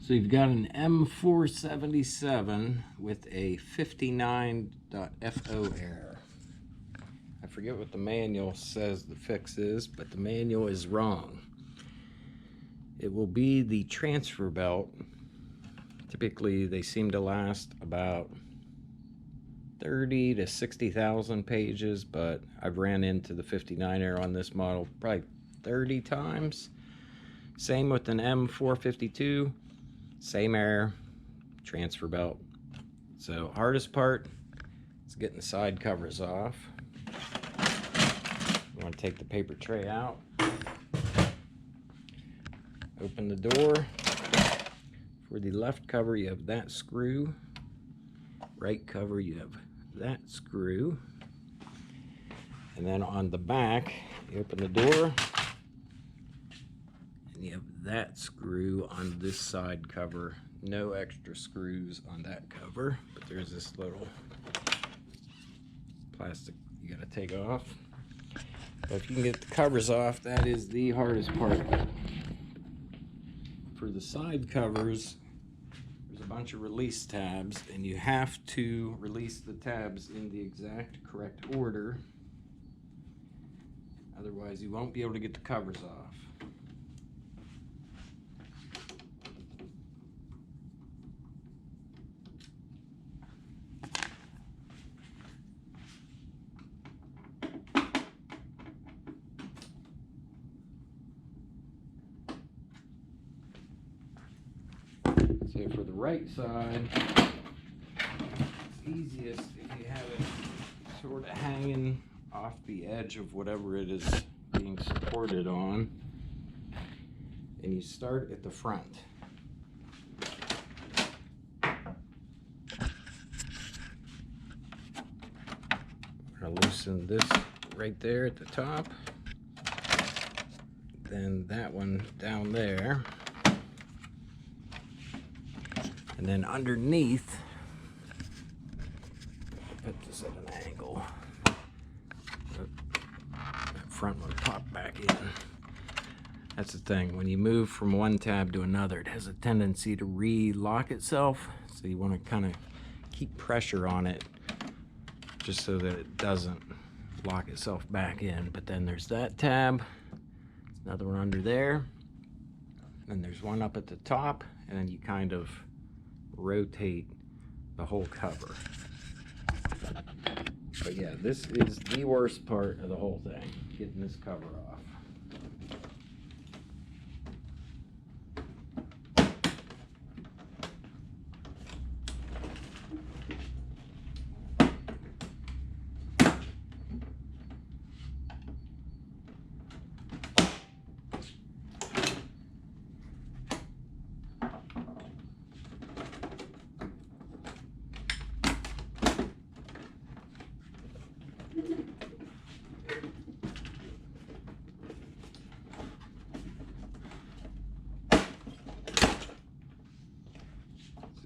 So you've got an M477 with a 59.FO error. I forget what the manual says the fix is, but the manual is wrong. It will be the transfer belt. Typically they seem to last about 30 to 60,000 pages, but I've ran into the 59 error on this model probably 30 times. Same with an M452, same error, transfer belt. So hardest part is getting the side covers off. You want to take the paper tray out, open the door. For the left cover you have that screw, right cover you have that screw, and then on the back you open the door and you have that screw on this side cover. No extra screws on that cover, but there's this little plastic you gotta take off. But if you can get the covers off, that is the hardest part. For the side covers, there's a bunch of release tabs, and you have to release the tabs in the exact correct order. Otherwise, you won't be able to get the covers off. So for the right side, it's easiest if you have it sort of hanging off the edge of whatever it is being supported on, and you start at the front. I'm going to loosen this right there at the top, then that one down there. And then underneath, put this at an angle. That front one pop back in. That's the thing, when you move from one tab to another, it has a tendency to re-lock itself. So you want to kind of keep pressure on it just so that it doesn't lock itself back in. But then there's that tab, another one under there, and there's one up at the top, and then you kind of rotate the whole cover. But yeah, this is the worst part of the whole thing, getting this cover off.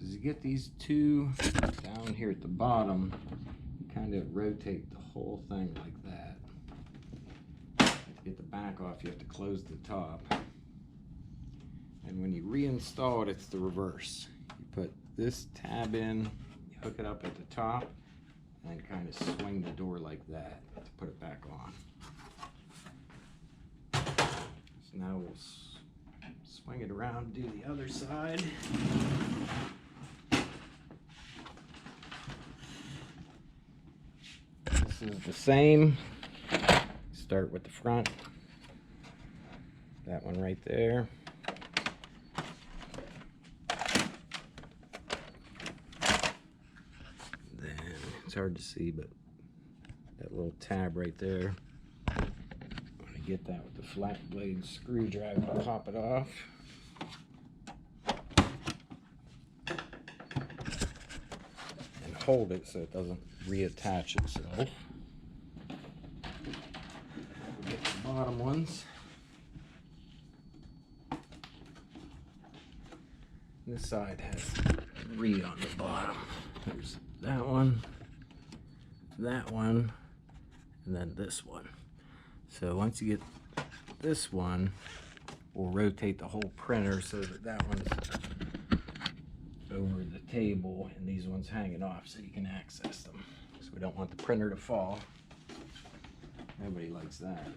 You get these two down here at the bottom, you kind of rotate the whole thing like that. To get the back off, you have to close the top. And when you reinstall it, it's the reverse. You put this tab in, you hook it up at the top, and then kind of swing the door like that to put it back on. So now we'll swing it around, do the other side. This is the same. Start with the front. That one right there. Then it's hard to see, but that little tab right there. I'm going to get that with the flat blade screwdriver, pop it off. And hold it so it doesn't reattach itself. We'll get the bottom ones. This side has 3 on the bottom. There's that one, and then this one. So once you get this one, we'll rotate the whole printer so that that one's over the table, and these ones hanging off so you can access them. So we don't want the printer to fall. Nobody likes that.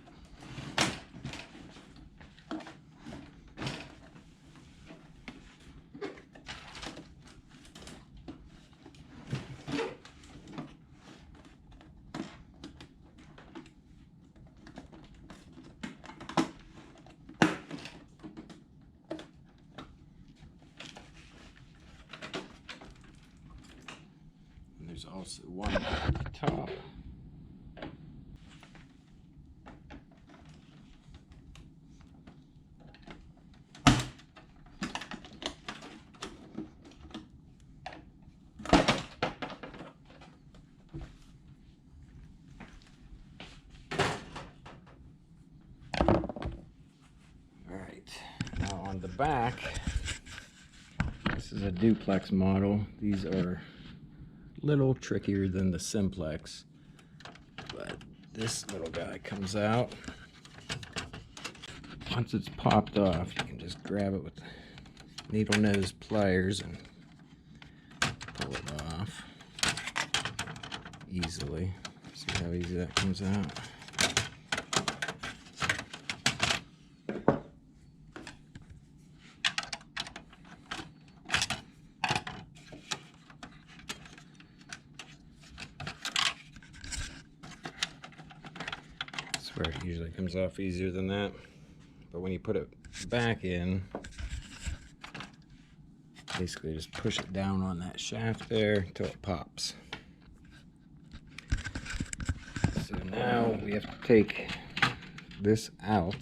There's also one at the top. All right, now on the back, this is a duplex model. These are little trickier than the simplex, but this little guy comes out. Once it's popped off, you can just grab it with needle nose pliers and pull it off easily. See how easy that comes out? Where it usually comes off easier than that, but when you put it back in, basically just push it down on that shaft there until it pops. So now we have to take this out,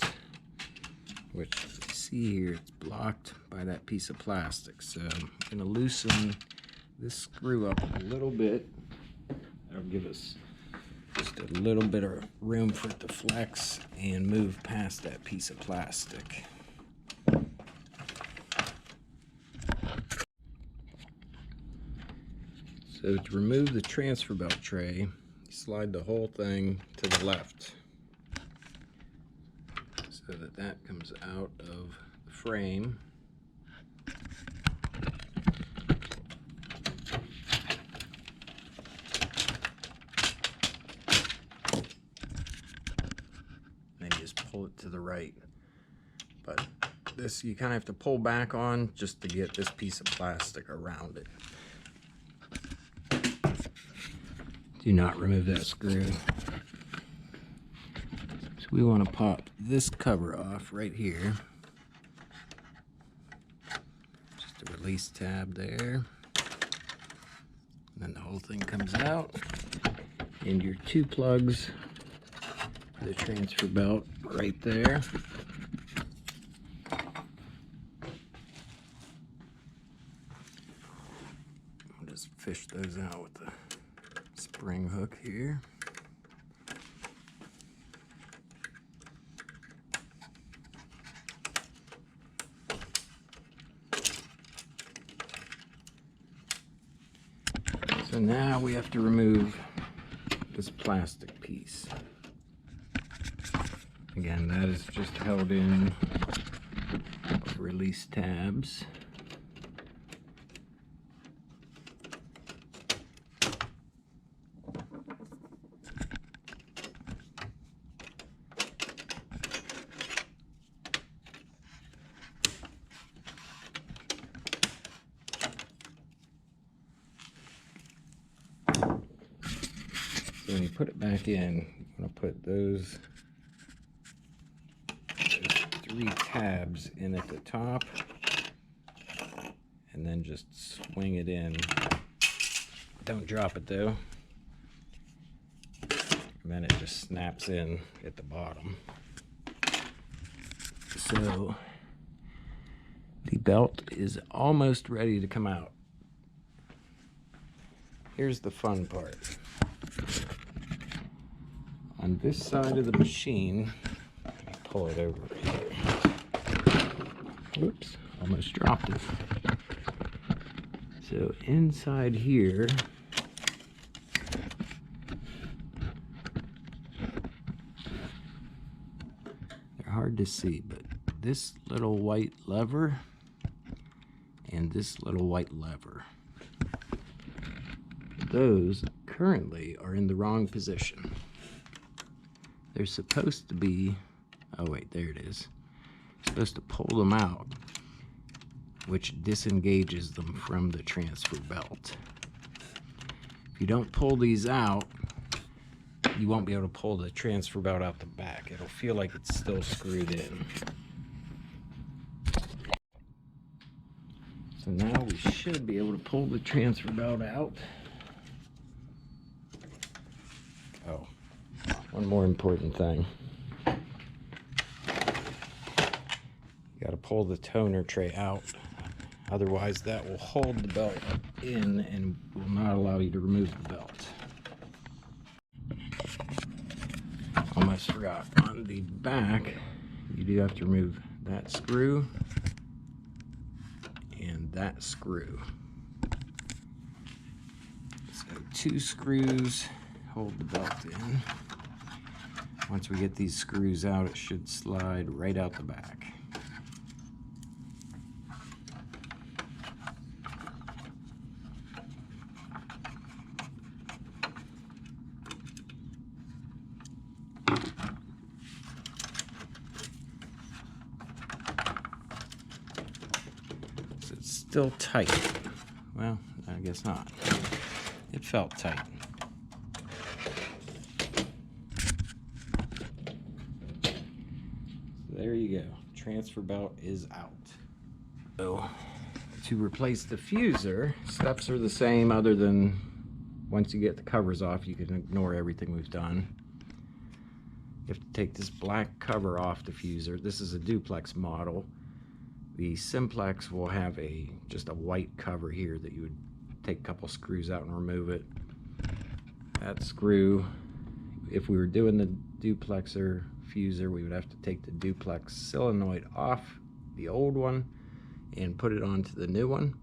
which you see here, it's blocked by that piece of plastic. So I'm going to loosen this screw up a little bit. That'll give us just a little bit of room for it to flex and move past that piece of plastic. So to remove the transfer belt tray, you slide the whole thing to the left so that that comes out of the frame. Pull it to the right, but this you kind of have to pull back on just to get this piece of plastic around it. Do not remove that screw. So we want to pop this cover off right here. Just a release tab there, and then the whole thing comes out, and your two plugs for the transfer belt right there. I'll just fish those out with the spring hook here. So now we have to remove this plastic piece. Again, that is just held in release tabs. So when you put it back in, you want to put those 3 tabs in at the top, and then just swing it in. Don't drop it though, and then it just snaps in at the bottom. So the belt is almost ready to come out. Here's the fun part. On this side of the machine, let me pull it over right here. Oops, almost dropped it. So inside here, they're hard to see, but this little white lever and this little white lever. Those currently are in the wrong position. They're supposed to be, oh wait, there it is. You're supposed to pull them out, which disengages them from the transfer belt. If you don't pull these out, you won't be able to pull the transfer belt out the back. It'll feel like it's still screwed in. So now we should be able to pull the transfer belt out. Oh, one more important thing. You got to pull the toner tray out. Otherwise that will hold the belt in and will not allow you to remove the belt. Almost forgot, on the back you do have to remove that screw and that screw. So 2 screws hold the belt in. Once we get these screws out, it should slide right out the back. Still tight. Well, I guess not. It felt tight. So there you go. Transfer belt is out. So to replace the fuser, steps are the same other than once you get the covers off, you can ignore everything we've done. You have to take this black cover off the fuser. This is a duplex model. The simplex will have just a white cover here that you would take a couple screws out and remove it. That screw, if we were doing the duplexer fuser, we would have to take the duplex solenoid off the old one and put it onto the new one.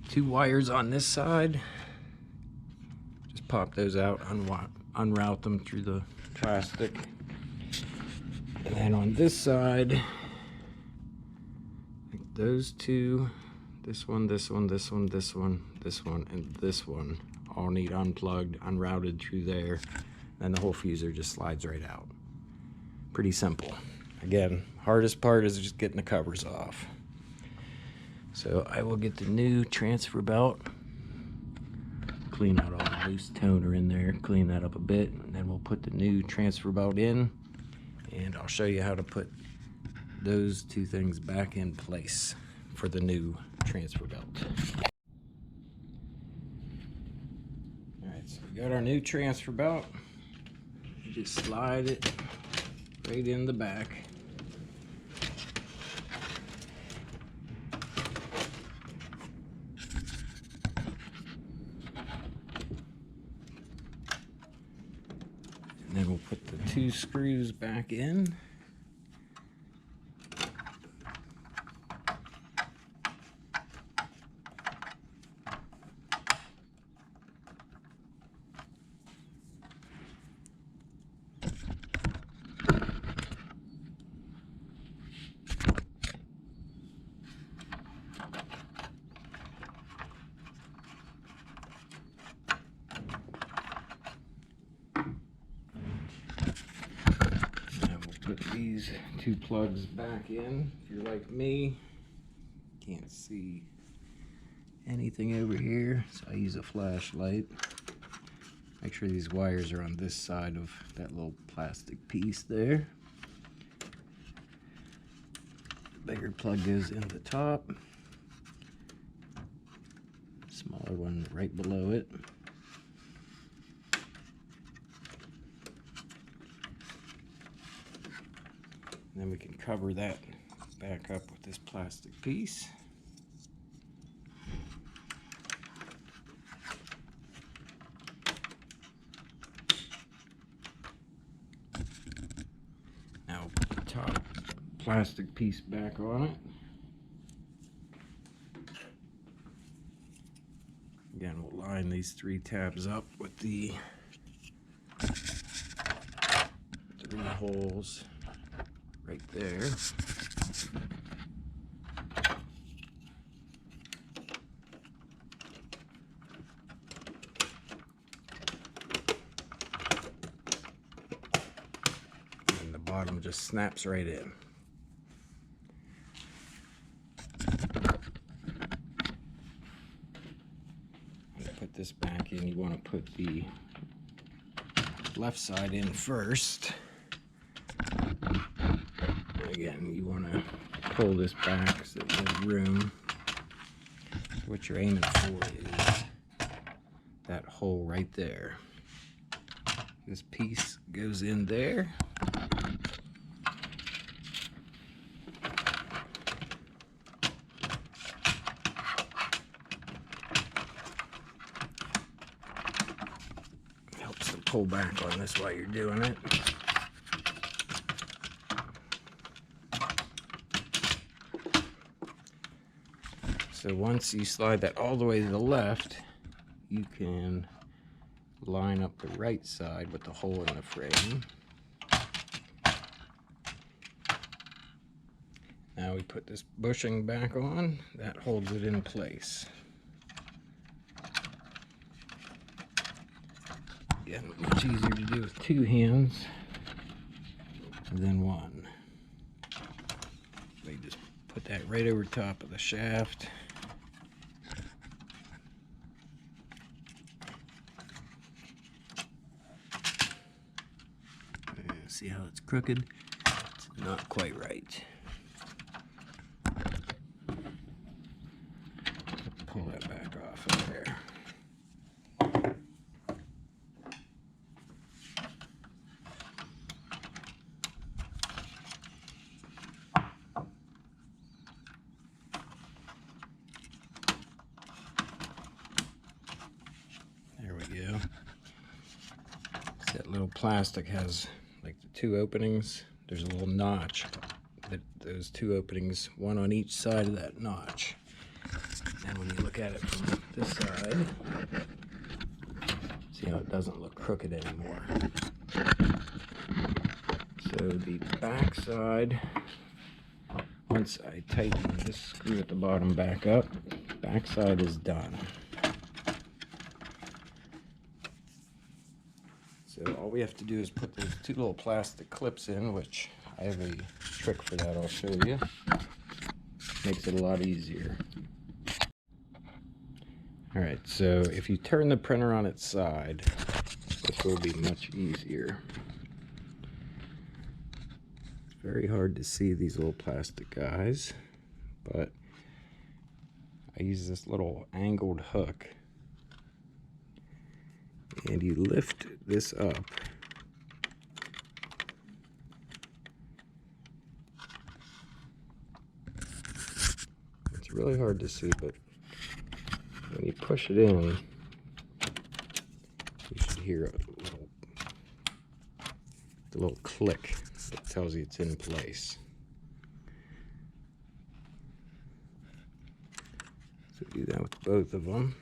2 wires on this side. Just pop those out, unroute them through the plastic. And then on this side, those 2, this one, this one, this one, this one, this one, and this one all need unplugged, unrouted through there. Then the whole fuser just slides right out. Pretty simple. Again, hardest part is just getting the covers off. So I will get the new transfer belt, clean out all the loose toner in there, clean that up a bit, and then we'll put the new transfer belt in, and I'll show you how to put those 2 things back in place for the new transfer belt. Alright, so we got our new transfer belt. You just slide it right in the back. And then we'll put the 2 screws back in. Put these 2 plugs back in. If you're like me, can't see anything over here, so I use a flashlight. Make sure these wires are on this side of that little plastic piece there. Bigger plug goes in the top. Smaller one right below it. Then we can cover that back up with this plastic piece. Now put the top plastic piece back on it. Again, we'll line these 3 tabs up with the 3 holes right there. just snaps right in. Put this back in. You want to put the left side in first. Again, you want to pull this back so there's room. So what you're aiming for is that hole right there. This piece goes in there. Helps to pull back on this while you're doing it. So once you slide that all the way to the left, you can line up the right side with the hole in the frame. Now we put this bushing back on. That holds it in place. Again, much easier to do with two hands than one. So you just put that right over top of the shaft. See how it's crooked? It's not quite right. Pull that back off of there. There we go. That little plastic has like the two openings. There's a little notch. Those two openings, one on each side of that notch. And when you look at it from this side, see how it doesn't look crooked anymore. So the back side, once I tighten this screw at the bottom back up, back side is done. So all we have to do is put those two little plastic clips in, which I have a trick for that I'll show you. Makes it a lot easier. Alright, so if you turn the printer on its side, this will be much easier. It's very hard to see these little plastic guys, but I use this little angled hook. And you lift this up. It's really hard to see, but when you push it in, you should hear a little click that tells you it's in place. So do that with both of them.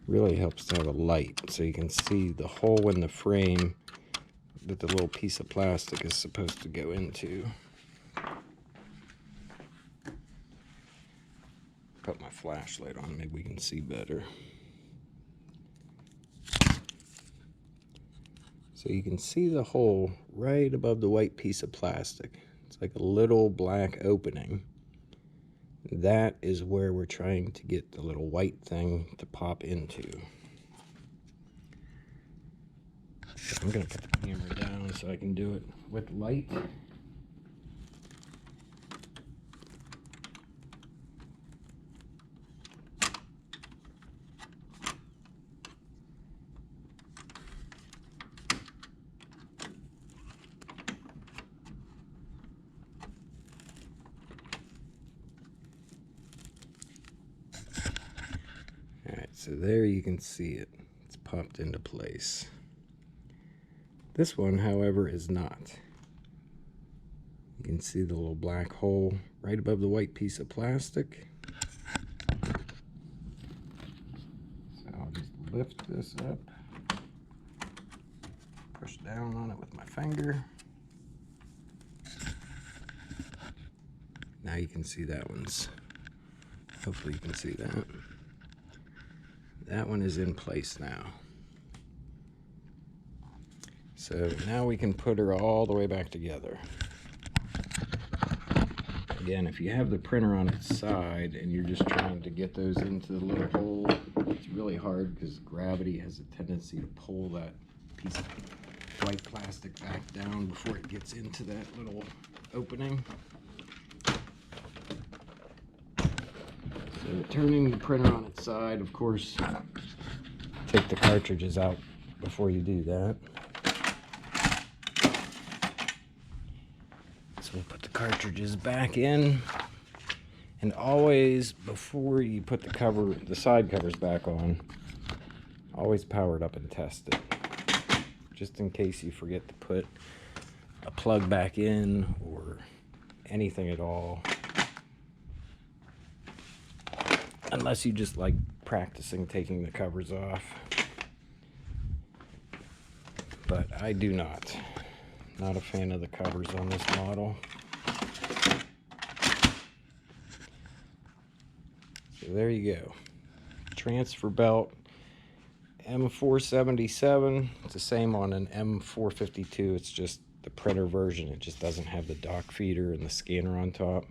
Really helps to have a light so you can see the hole in the frame that the little piece of plastic is supposed to go into. Put my flashlight on, maybe we can see better. So you can see the hole right above the white piece of plastic. It's like a little black opening. That is where we're trying to get the little white thing to pop into. So I'm going to put the camera down so I can do it with light. So there you can see it. It's popped into place. This one, however, is not. You can see the little black hole right above the white piece of plastic. So I'll just lift this up, push down on it with my finger. Now you can see that one's Hopefully you can see that. That one is in place now. So now we can put her all the way back together. Again, if you have the printer on its side and you're just trying to get those into the little hole, it's really hard because gravity has a tendency to pull that piece of white plastic back down before it gets into that little opening. So turning the printer on its side, of course, take the cartridges out before you do that. So we'll put the cartridges back in, and always before you put the side covers back on, always power it up and test it, just in case you forget to put a plug back in or anything at all, unless you just like practicing taking the covers off. But I do not. Not a fan of the covers on this model. So there you go. Transfer belt, M477. It's the same on an M452. It's just the printer version. It just doesn't have the dock feeder and the scanner on top.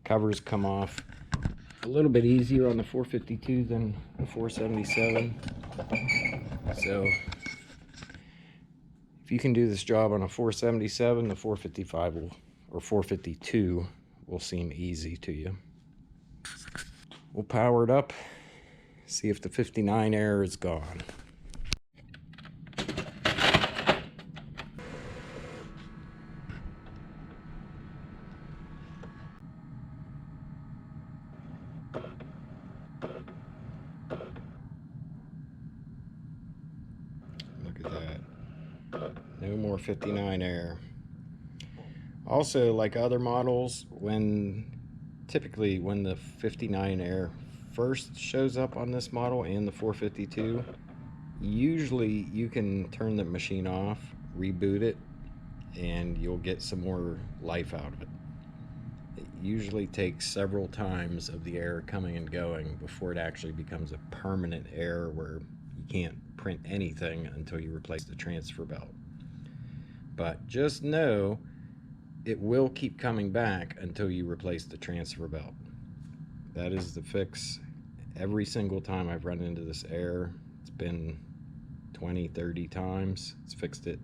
Covers come off a little bit easier on the 452 than the 477. So if you can do this job on a 477, the 455 or 452 will seem easy to you. We'll power it up, see if the 59 error is gone. Look at that. No more 59 error. Also, like other models, typically when the 59 error first shows up on this model and the 452, usually you can turn the machine off, reboot it, and you'll get some more life out of it. It usually takes several times of the error coming and going before it actually becomes a permanent error where you can't print anything until you replace the transfer belt. But just know it will keep coming back until you replace the transfer belt. That is the fix. Every single time I've run into this error, it's been 20, 30 times. It's fixed it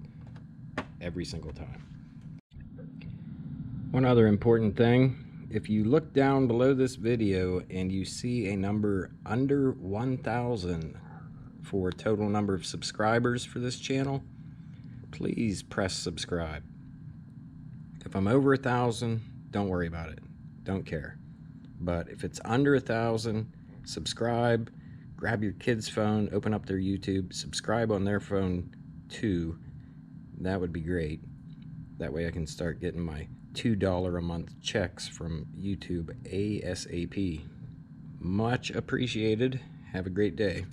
every single time. One other important thing, if you look down below this video and you see a number under 1,000 for total number of subscribers for this channel, please press subscribe. If I'm over 1,000, don't worry about it. Don't care. But if it's under 1,000, subscribe, grab your kid's phone, open up their YouTube, subscribe on their phone too. That would be great. That way I can start getting my $2 a month checks from YouTube ASAP. Much appreciated. Have a great day.